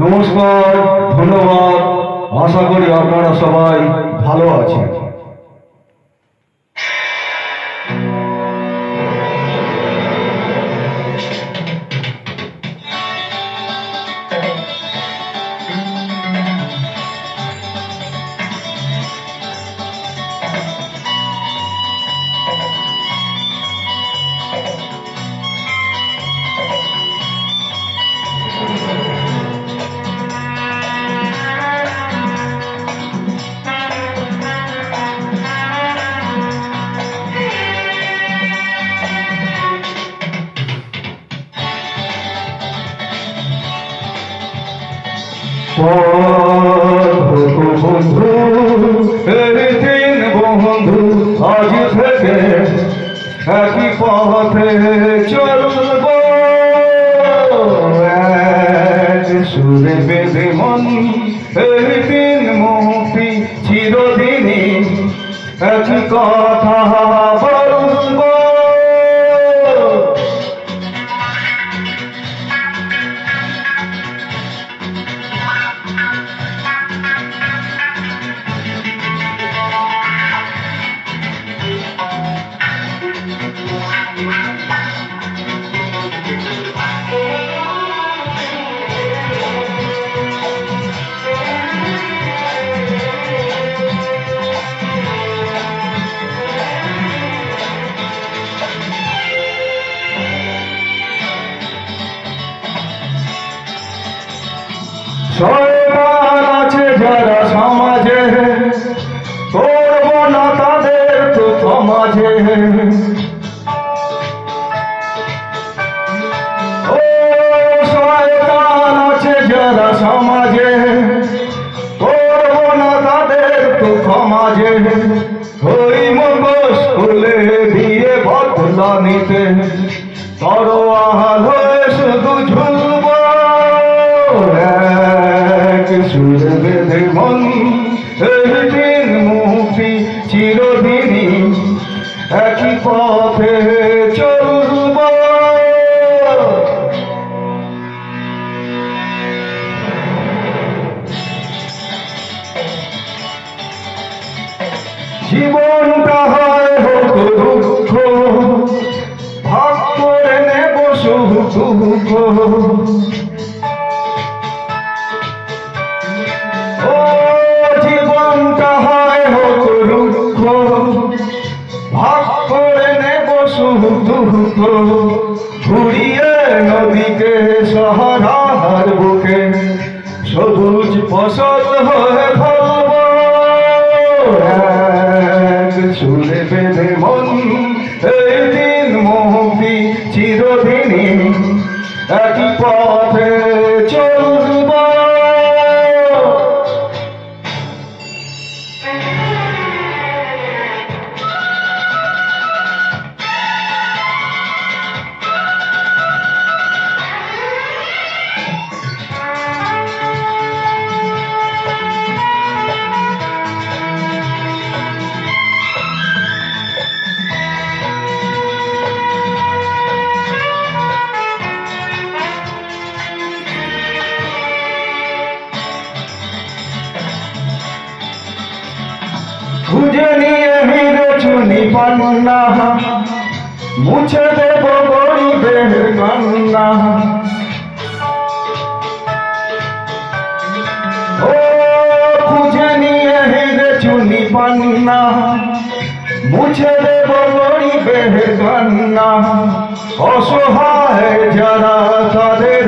নমস্কার, ধন্যবাদ। আশা করি আপনারা সবাই ভালো আছেন। বন্ধু, এই দিন বন্ধু, আজ থেকে একই পথে চলব, এক সুরে বেঁধে মন। এই দিন মুক্তি চিরদিনই একই কথা বলব। শয়তান আছে যারা সমাজে, করব না তাদের তো সমাজে। ও শয়তান আছে যারা সমাজে, করব না তাদের তো সমাজে। ওই মুখোশ খুলে দিয়ে বদলা নিতে তরোয়াল হয়ে শুধু ঝুলব, সুরে বেঁধে মন। এই দিন মুক্তি চিরদিনই একই পথে চলব। জীবনটা হয় হোক দুঃখ, ভাগ করে নেব সুখ দুঃখ। ভাগ করে নেব সুখ দুঃখ, ঘুরিয়ে নদীকে সহারার বুকে সবুজ ফসল হয়ে ফলব, এক সুরে বেঁধে মন। এই দিন মুক্তি চিরদিনই একই পথে চলব। খুঁজে নিয়ে হিরে চুনি পান্না, মুছে দেব গরিবের কান্না। ও খুঁজে নিয়ে হিরে চুনি পান্না, মুছে দেব গরিবের কান্না। অসহায় যারা তাদের